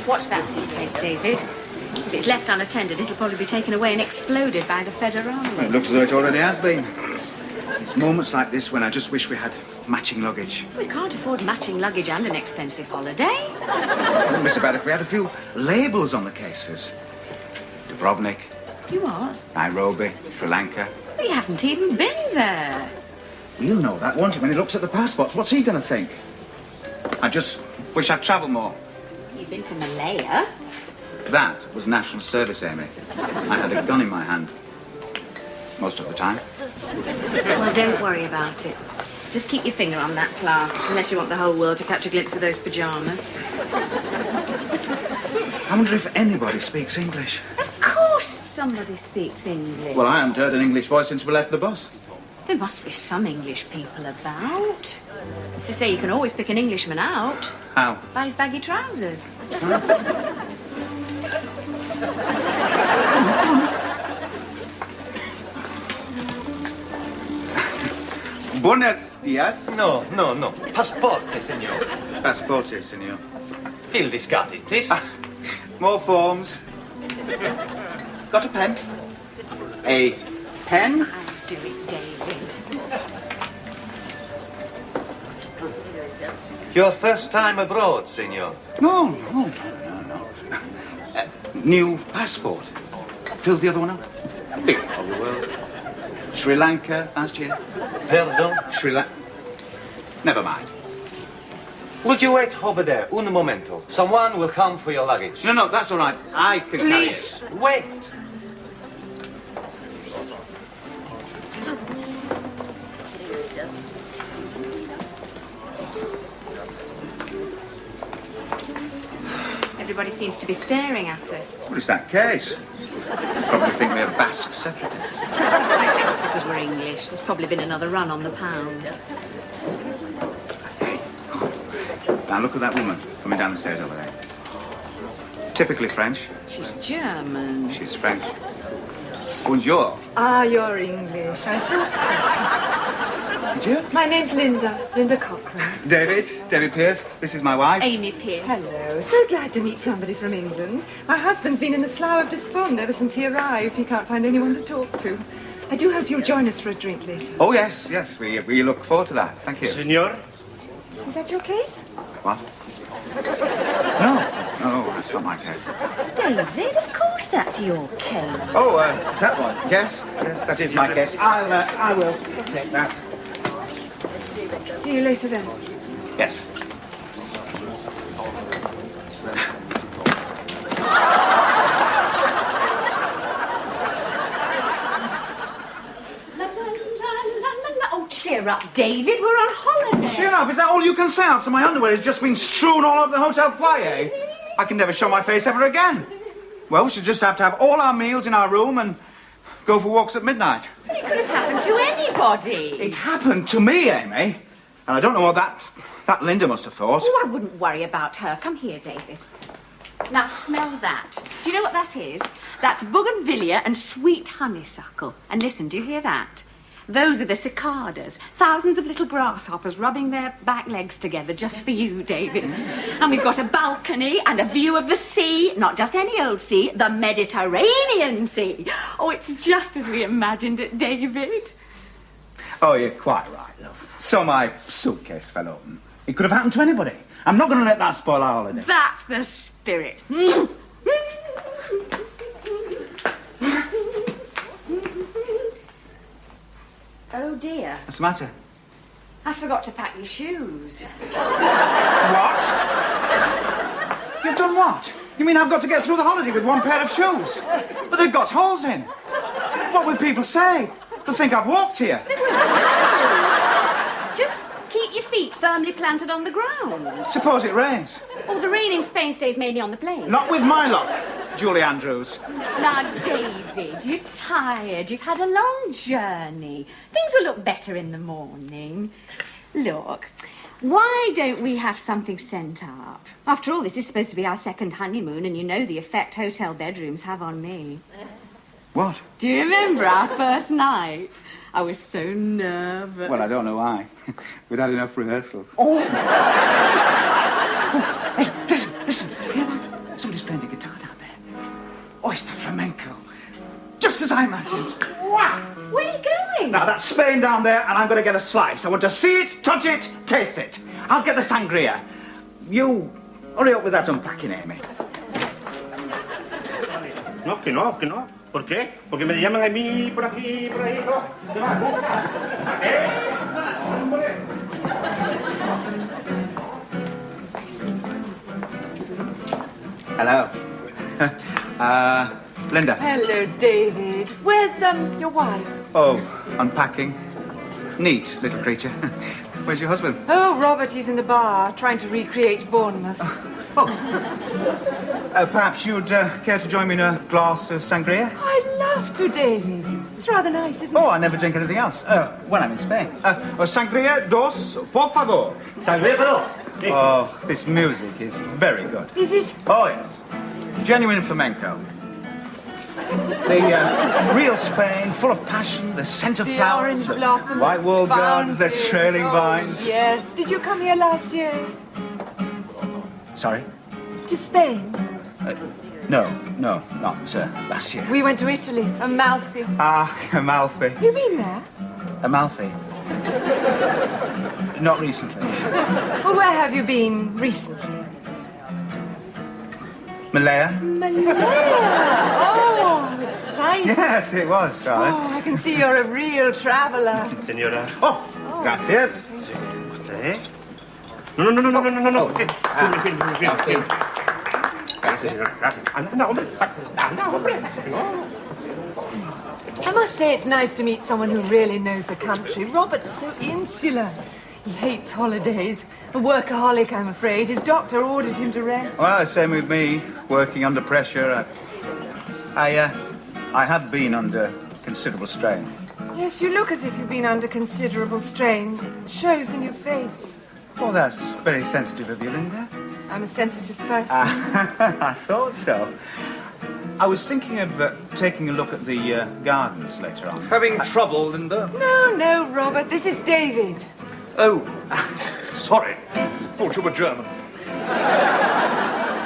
Watch that suitcase, David. If it's left unattended, it'll probably be taken away and exploded by the Federal. It looks as though it already has been. It's moments like this when I just wish we had matching luggage. We can't afford matching luggage and an expensive holiday. It wouldn't be so bad if we had a few labels on the cases. Dubrovnik. You what? Nairobi, Sri Lanka. We haven't even been there. He'll know that, won't he, when he looks at the passports? What's he going to think? I just wish I'd travelled more. You've been to Malaya. That was national service, Amy. I had a gun in my hand. Most of the time. Well, don't worry about it. Just keep your finger on that class, unless you want the whole world to catch a glimpse of those pyjamas. I wonder if anybody speaks English. Of course somebody speaks English. Well, I haven't heard an English voice since we left the bus. There must be some English people about. They say you can always pick an Englishman out. How? By his baggy trousers. Buenos dias. No. Passporte, senor. Passporte, senor. Fill this card in, please. More forms. Got a pen? A pen? I'll do it, David. Your first time abroad, senor. No. New passport. Fill the other one up. Big of the world. Sri Lanka last year. Pardon? Sri Lanka. Never mind. Would you wait over there, un momento? Someone will come for your luggage. No, that's all right. I can carry it. Please, wait. Everybody seems to be staring at us. What is that case? Probably think we're Basque separatists. I expect it's because we're English. There's probably been another run on the pound. Hey. Now look at that woman coming down the stairs over there. Typically French. She's German. She's French. Bonjour. Ah, you're English. I thought Did you? so. My name's Linda Cochrane. David Pierce. This is my wife. Amy Pierce. Hello. So glad to meet somebody from England. My husband's been in the slough of despond ever since he arrived. He can't find anyone to talk to. I do hope you'll join us for a drink later. Oh, yes. We look forward to that. Thank you. Senor? Is that your case? What? No, that's not my case. David, of course that's your case. Oh, that one. Yes, that is my case. I will take that. See you later then. Yes. Oh, cheer up, David. We're on holiday. Cheer up. Is that all you can say after my underwear has just been strewn all over the hotel foyer? I can never show my face ever again. Well, we should just have to have all our meals in our room and go for walks at midnight. It could have happened to anybody. It happened to me, Amy. And I don't know what that Linda must have thought. Oh, I wouldn't worry about her. Come here, David. Now, smell that. Do you know what that is? That's bougainvillea and sweet honeysuckle. And listen, do you hear that? Those are the cicadas. Thousands of little grasshoppers rubbing their back legs together just for you, David. And we've got a balcony and a view of the sea. Not just any old sea, the Mediterranean Sea. Oh, it's just as we imagined it, David. Oh, you're quite right, love. So my suitcase fell open. It could have happened to anybody. I'm not going to let that spoil our holiday. That's the spirit. Oh, dear. What's the matter? I forgot to pack your shoes. What? You've done what? You mean I've got to get through the holiday with one pair of shoes? But they've got holes in. What will people say? They'll think I've walked here. Just keep your feet firmly planted on the ground. Suppose it rains. Oh, the rain in Spain stays mainly on the plain. Not with my luck, Julie Andrews. Now, David, you're tired. You've had a long journey. Things will look better in the morning. Look, Why don't we have something sent up? After all, this is supposed to be our second honeymoon, and you know the effect hotel bedrooms have on me. What? Do you remember our first night? I was so nervous. Well, I don't know why. We'd had enough rehearsals. Oh. Hey, listen. Hear that? Somebody's playing the guitar down there. Oh, it's the flamenco. Just as I imagined. Wow. Where are you going? Now, that's Spain down there, and I'm going to get a slice. I want to see it, touch it, taste it. I'll get the sangria. You hurry up with that unpacking, Amy. No, que no. ¿Por qué? Porque me llaman a mí por aquí, por ahí. Hello. Linda. Hello, David. Where's, your wife? Oh, unpacking. Neat little creature. Where's your husband? Oh, Robert, he's in the bar, trying to recreate Bournemouth. Perhaps you'd care to join me in a glass of sangria? I'd love to, David. It's rather nice, isn't it? Oh, I never drink anything else. When I'm in Spain. Sangria dos, por favor. Sangría, pero. Oh, this music is very good. Is it? Oh, yes. Genuine flamenco. The real Spain, full of passion, the scent of The flowers, orange blossom. white walled gardens, the fountains. trailing Oh, vines. Yes. Did you come here last year? Sorry? To Spain? No, not last year. We went to Italy, Amalfi. Amalfi. You been there? Amalfi. Not recently. Well, where have you been recently? Malaya? Malaya. Oh, exciting. Yes, it was, darling. Oh, I can see you're a real traveller. Señora. Oh, gracias. ¿Usted? No. Firme. Gracias, señora. Gracias. Anda, hombre. I must say it's nice to meet someone who really knows the country. Robert's so insular. He hates holidays. A workaholic, I'm afraid. His doctor ordered him to rest. Well, the same with me, working under pressure. I have been under considerable strain. Yes, you look as if you've been under considerable strain. It shows in your face. Oh, that's very sensitive of you, Linda. I'm a sensitive person. I thought so. I was thinking of taking a look at the gardens later on. Having trouble, Linda? No, Robert. This is David. Oh, sorry. Thought you were German.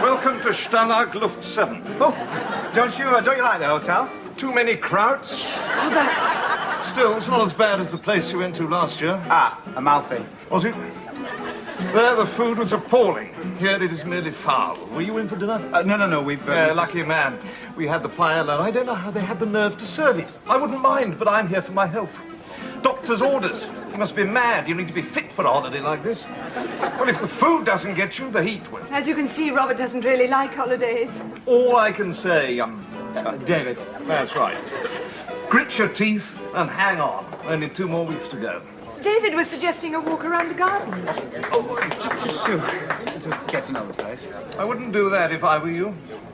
Welcome to Stalag Luft 7. Oh, don't you like the hotel? Too many krauts? Robert. Still, it's not as bad as the place you went to last year. Amalfi. Was it? There, the food was appalling. Here, it is merely foul. Were you in for dinner? No, we've... Lucky man. We had the paella. I don't know how they had the nerve to serve it. I wouldn't mind, but I'm here for my health. Doctor's orders. You must be mad. You need to be fit for a holiday like this. Well, if the food doesn't get you, the heat will. As you can see, Robert doesn't really like holidays. All I can say, David. That's right. Grit your teeth and hang on. Only 2 more weeks to go. David was suggesting a walk around the garden. Just to get to know the place. I wouldn't do that if I were you.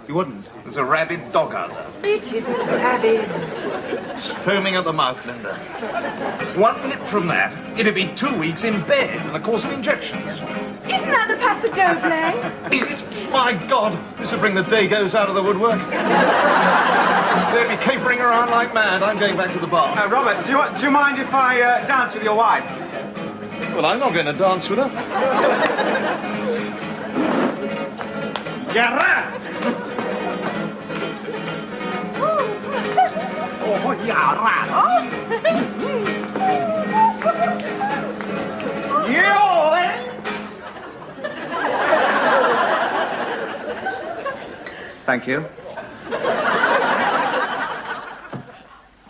You wouldn't? There's a rabid dog out there. It isn't rabid. It's foaming at the mouth, Linda. 1 nip from that, it'd be 2 weeks in bed and a course of injections. Isn't that the Paso Doble? Is it? My God, this would bring the Dagos out of the woodwork. They'd be capering around like mad. I'm going back to the bar. Robert, do you mind if I dance with your wife? Well, I'm not going to dance with her. Guerra! Oh, Yara! Thank you.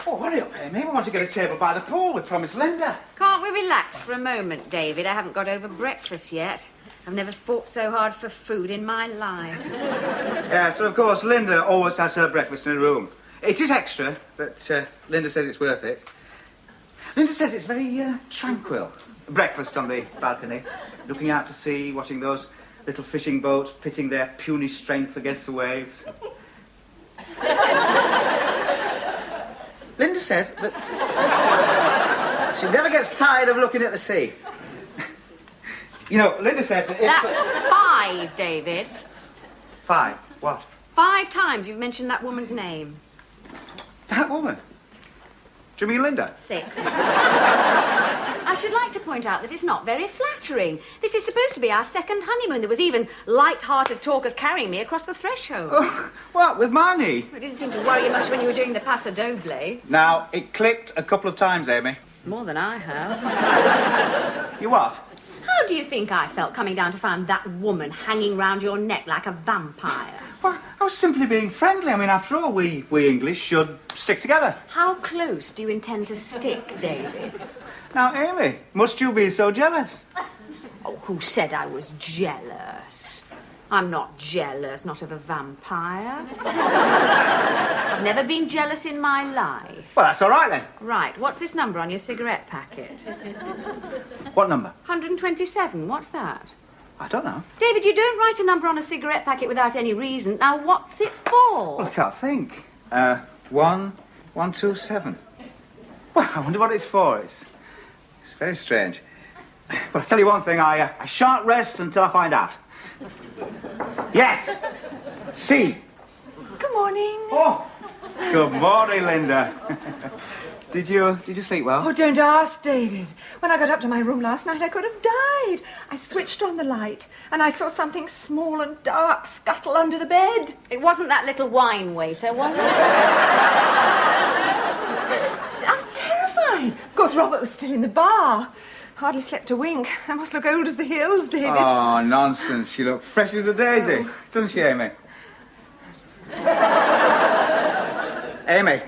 Oh, hurry up, Amy. We want to get a table by the pool. We promised Linda. Can't we relax for a moment, David? I haven't got over breakfast yet. I've never fought so hard for food in my life. Yeah, so of course Linda always has her breakfast in her room. It is extra, but Linda says it's worth it. Linda says it's very tranquil. Breakfast on the balcony, looking out to sea, watching those little fishing boats pitting their puny strength against the waves. Linda says that she never gets tired of looking at the sea. You know, Linda says that if... That's 5, David. 5. What? 5 times you've mentioned that woman's name. That woman? Do you mean Linda? 6. I should like to point out that it's not very flattering. This is supposed to be our second honeymoon. There was even light-hearted talk of carrying me across the threshold. Oh, what, with my knee? It didn't seem to worry you much when you were doing the Paso Doble. Now, it clicked a couple of times, Amy. More than I have. You what? How do you think I felt coming down to find that woman hanging round your neck like a vampire? Well, I was simply being friendly. I mean, after all, we English should stick together. How close do you intend to stick, David? Now, Amy, must you be so jealous? Oh, who said I was jealous? I'm not jealous, not of a vampire. I've never been jealous in my life. Well, that's all right, then. Right, what's this number on your cigarette packet? What number? 127, what's that? I don't know. David, you don't write a number on a cigarette packet without any reason. Now, what's it for? Well, I can't think. 127. Well, I wonder what it's for. It's very strange. But I'll tell you one thing, I shan't rest until I find out. Yes! C. Good morning. Oh! Good morning, Linda. Did you sleep well? Oh, don't ask, David. When I got up to my room last night, I could have died. I switched on the light, and I saw something small and dark scuttle under the bed. It wasn't that little wine waiter, was it? I was terrified. Of course, Robert was still in the bar. Hardly slept a wink. I must look old as the hills, David. Oh, nonsense. She looked fresh as a daisy. Doesn't she, Amy? Amy.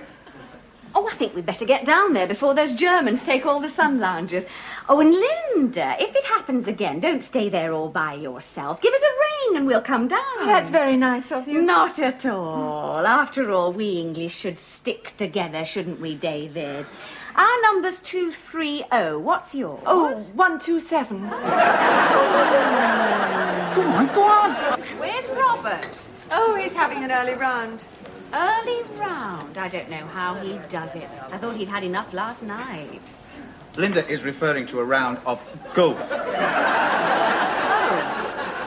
Oh, I think we'd better get down there before those Germans take all the sun loungers. Oh, and Linda, if it happens again, don't stay there all by yourself. Give us a ring and we'll come down. Oh, that's very nice of you. Not at all. After all, we English should stick together, shouldn't we, David? Our number's 230. What's yours? Oh, 127. Go on. Where's Robert? Oh, he's having an early round. Early round. I don't know how he does it. I thought he'd had enough last night. Linda is referring to a round of golf. Oh,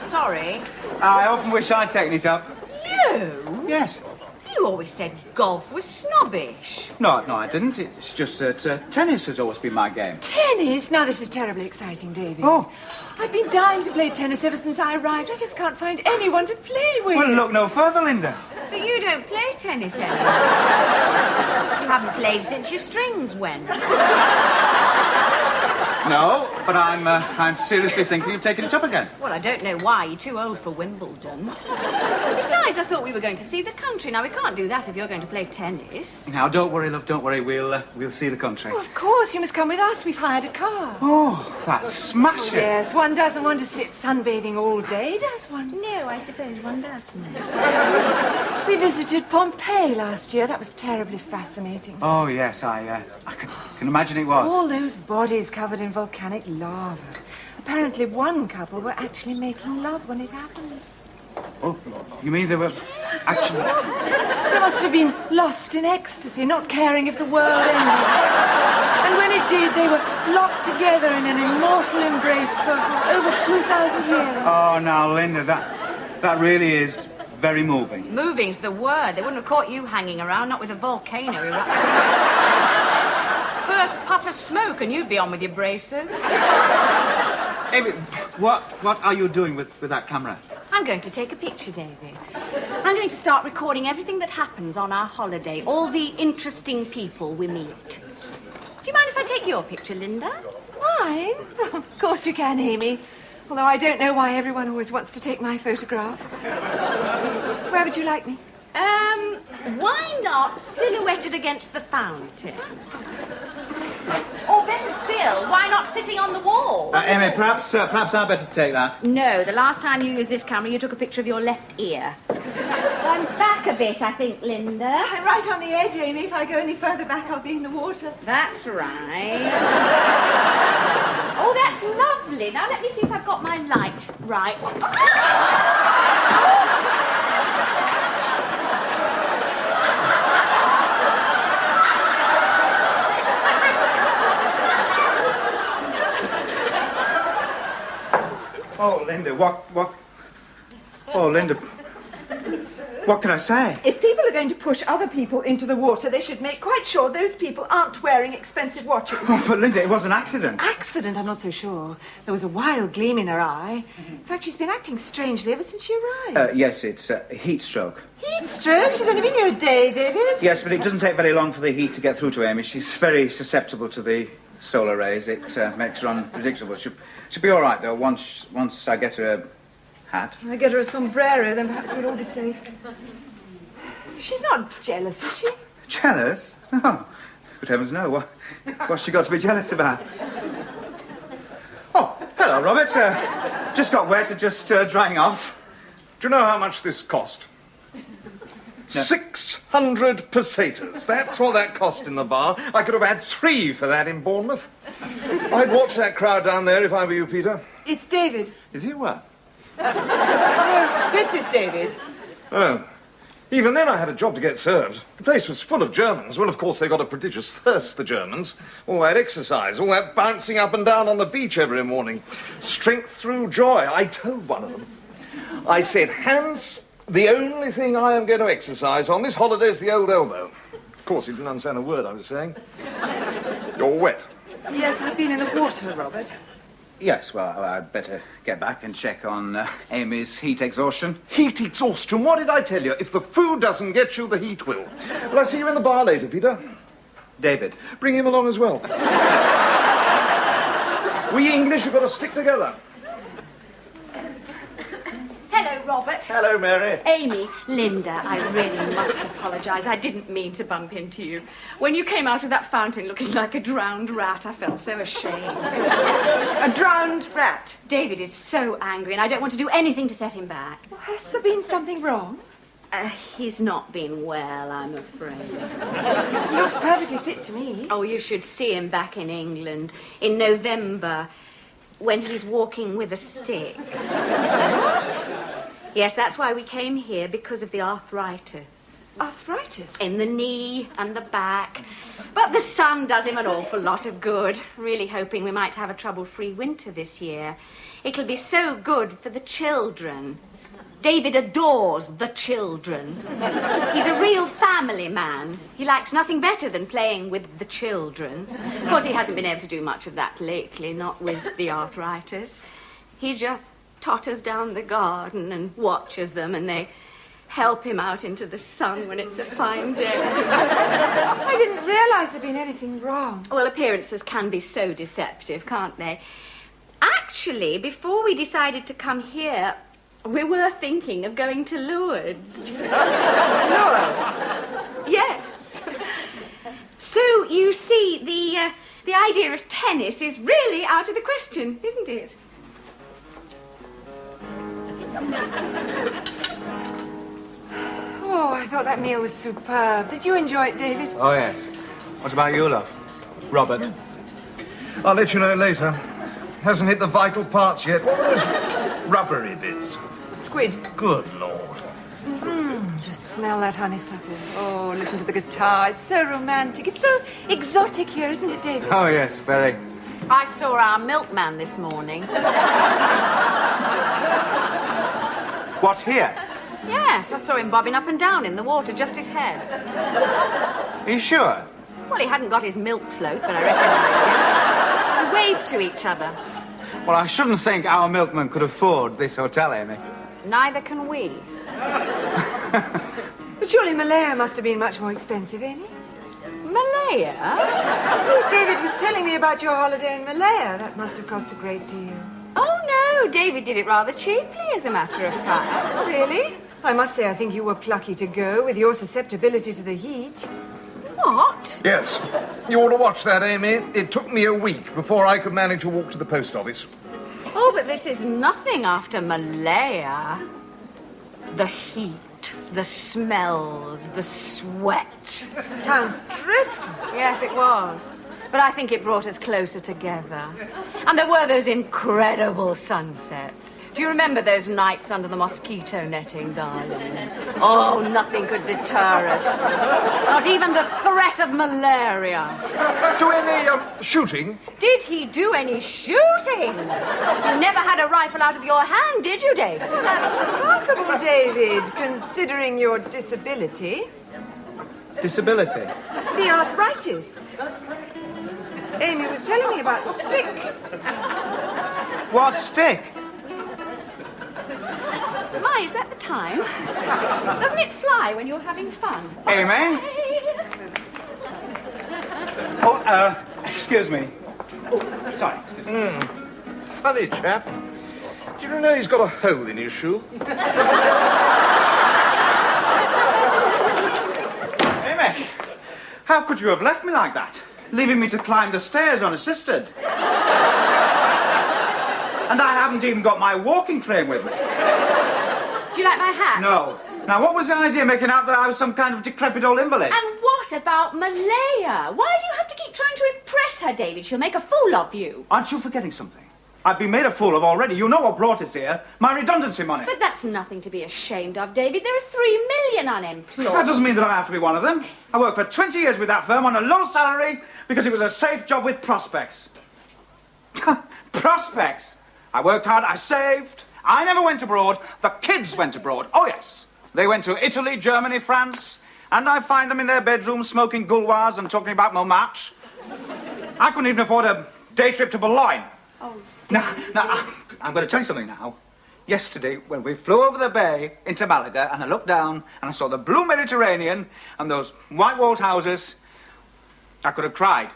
sorry. I often wish I'd taken it up. You? Yes. You always said golf was snobbish. No, I didn't. It's just that tennis has always been my game. Tennis? Now, this is terribly exciting, David. Oh. I've been dying to play tennis ever since I arrived. I just can't find anyone to play with. Well, look no further, Linda. But you don't play tennis anymore. You haven't played since your strings went. No, but I'm seriously thinking of taking it up again. Well, I don't know why. You're too old for Wimbledon. Besides, I thought we were going to see the country. Now, we can't do that if you're going to play tennis. Now, don't worry, love, don't worry. We'll see the country. Oh, of course, you must come with us. We've hired a car. Oh, that's smashing. Yes, one doesn't want to sit sunbathing all day, does one? No, I suppose one doesn't. We visited Pompeii last year. That was terribly fascinating. Oh, yes, I can imagine it was. All those bodies covered in volcanic lava. Apparently one couple were actually making love when it happened. Oh, you mean they were actually... They must have been lost in ecstasy, not caring if the world ended. And when it did, they were locked together in an immortal embrace for over 2,000 years. Oh, now, Linda, that really is very moving. Moving's the word. They wouldn't have caught you hanging around, not with a volcano erupting. First puff of smoke and you'd be on with your braces. Amy, what are you doing with that camera? I'm going to take a picture, David. I'm going to start recording everything that happens on our holiday, all the interesting people we meet. Do you mind if I take your picture, Linda? Mine? Of course you can, Amy. Although I don't know why everyone always wants to take my photograph. Where would you like me? Why not silhouetted against the fountain? Or better still, why not sitting on the wall? Amy, perhaps I'd better take that. No, the last time you used this camera, you took a picture of your left ear. I'm back a bit, I think, Linda. I'm right on the edge, Amy. If I go any further back, I'll be in the water. That's right. Oh, that's lovely. Now, let me see if I've got my light right. Linda, what... Oh, Linda... What can I say? If people are going to push other people into the water, they should make quite sure those people aren't wearing expensive watches. Oh, but Linda, it was an accident. Accident? I'm not so sure. There was a wild gleam in her eye. In fact, she's been acting strangely ever since she arrived. Yes, it's heat stroke. Heat stroke? She's only been here a day, David. Yes, but it doesn't take very long for the heat to get through to Amy. She's very susceptible to the solar rays. It makes her unpredictable. She'll be all right, though, once I get her a hat. If I get her a sombrero, then perhaps we'll all be safe. She's not jealous, is she? Jealous? No. Good heavens, no. What's she got to be jealous about? Oh, hello, Robert. Just got wet and just drying off. Do you know how much this cost? No. 600 pesetas. That's what that cost in the bar. I could have had 3 for that in Bournemouth. I'd watch that crowd down there if I were you, Peter. It's David. Is he what? No, this is David. Oh. Even then I had a job to get served. The place was full of Germans. Well, of course, they got a prodigious thirst, the Germans. All that exercise, all that bouncing up and down on the beach every morning. Strength through joy. I told one of them. I said, Hans, the only thing I am going to exercise on this holiday is the old elbow. Of course, he didn't understand a word I was saying. You're wet. Yes, I've been in the water, Robert. Yes, well, I'd better get back and check on Amy's heat exhaustion. Heat exhaustion? What did I tell you? If the food doesn't get you, the heat will. Will I see you in the bar later, Peter? David. Bring him along as well. We English have got to stick together. Hello, Robert. Hello, Mary. Amy, Linda, I really must apologise. I didn't mean to bump into you. When you came out of that fountain looking like a drowned rat, I felt so ashamed. A drowned rat? David is so angry, and I don't want to do anything to set him back. Well, has there been something wrong? He's not been well, I'm afraid. He looks perfectly fit to me. Oh, you should see him back in England in November when he's walking with a stick. What? Yes, that's why we came here, because of the arthritis. Arthritis? In the knee and the back. But the sun does him an awful lot of good. Really hoping we might have a trouble-free winter this year. It'll be so good for the children. David adores the children. He's a real family man. He likes nothing better than playing with the children. Of course, he hasn't been able to do much of that lately, not with the arthritis. He just totters down the garden and watches them, and they help him out into the sun when it's a fine day. I didn't realise there'd been anything wrong. Well, appearances can be so deceptive, can't they? Actually, before we decided to come here, we were thinking of going to Lourdes. Lourdes? Yes. So, you see, the idea of tennis is really out of the question, isn't it? Oh, I thought that meal was superb. Did you enjoy it, David? Oh, yes. What about you, love? Robert? I'll let you know later. Hasn't hit the vital parts yet. What were those rubbery bits? Squid. Good Lord. Just smell that honeysuckle. Oh, listen to the guitar. It's so romantic. It's so exotic here, isn't it, David? Oh, yes, very. I saw our milkman this morning. What, here? Yes, I saw him bobbing up and down in the water, just his head. Are you sure? Well, he hadn't got his milk float, but I recognised him. We waved to each other. Well, I shouldn't think our milkman could afford this hotel, Amy. Neither can we. But surely Malaya must have been much more expensive, ain't it? Malaya? Yes, David was telling me about your holiday in Malaya. That must have cost a great deal. Oh, no, David did it rather cheaply, as a matter of fact. Really? I must say, I think you were plucky to go with your susceptibility to the heat. What? Yes. You ought to watch that, Amy. It took me a week before I could manage to walk to the post office. Oh, but this is nothing after Malaya. The heat, the smells, the sweat. Sounds dreadful. Yes, it was. But I think it brought us closer together. And there were those incredible sunsets. Do you remember those nights under the mosquito netting, darling? Oh, nothing could deter us. Not even the threat of malaria. Do any, shooting? Did he do any shooting? You never had a rifle out of your hand, did you, David? Well, that's remarkable, David, considering your disability. Disability? The arthritis. Amy was telling me about the stick. What stick? My, is that the time? Doesn't it fly when you're having fun? Amy? Oh, excuse me. Oh, sorry. Funny chap. Do you know he's got a hole in his shoe? Amy, how could you have left me like that? Leaving me to climb the stairs unassisted. And I haven't even got my walking frame with me. Do you like my hat? No. Now, what was the idea, making out that I was some kind of decrepit old invalid? And what about Malaya? Why do you have to keep trying to impress her, David? She'll make a fool of you. Aren't you forgetting something? I've been made a fool of already. You know what brought us here. My redundancy money. But that's nothing to be ashamed of, David. There are 3 million unemployed. That doesn't mean that I have to be one of them. I worked for 20 years with that firm on a low salary because it was a safe job with prospects. Prospects! I worked hard, I saved. I never went abroad. The kids went abroad. Oh, yes. They went to Italy, Germany, France, and I find them in their bedrooms smoking gouloirs and talking about Montmartre. I couldn't even afford a day trip to Boulogne. Oh, Now, I'm going to tell you something now. Yesterday, when we flew over the bay into Malaga, and I looked down, and I saw the blue Mediterranean and those white-walled houses, I could have cried.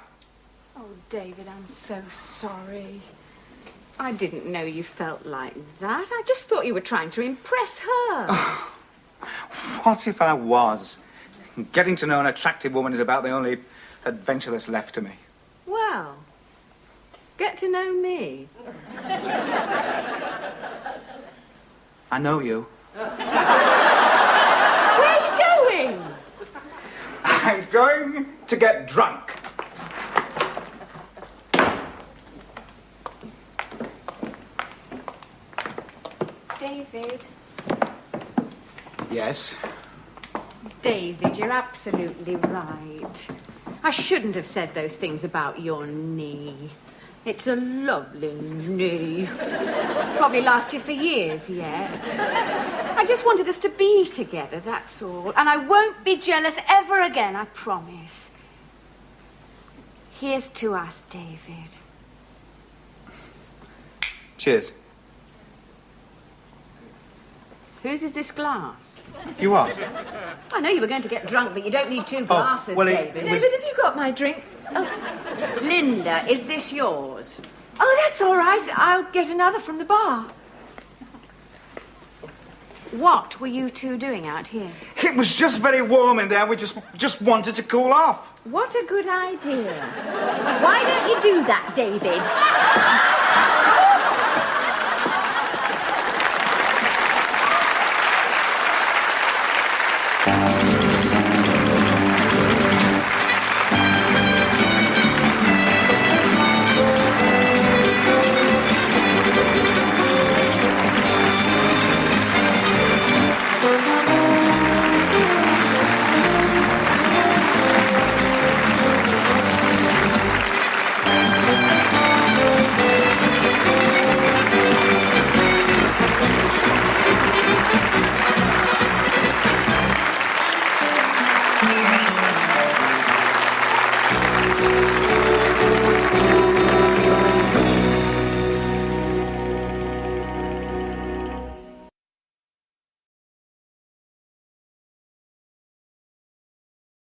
Oh, David, I'm so sorry. I didn't know you felt like that. I just thought you were trying to impress her. What if I was? Getting to know an attractive woman is about the only adventure that's left to me. Well, get to know me. I know you. Where are you going? I'm going to get drunk. David. Yes? David, you're absolutely right. I shouldn't have said those things about your knee. It's a lovely knee. Probably last you for years yet. I just wanted us to be together, that's all. And I won't be jealous ever again, I promise. Here's to us, David. Cheers. Whose is this glass? You are? I know you were going to get drunk, but you don't need 2 glasses, well, David. David, have you got my drink? Oh, Linda, is this yours? that's all right. I'll get another from the bar. What were you 2 doing out here? It was just very warm in there. We just wanted to cool off. What a good idea. Why don't you do that, David?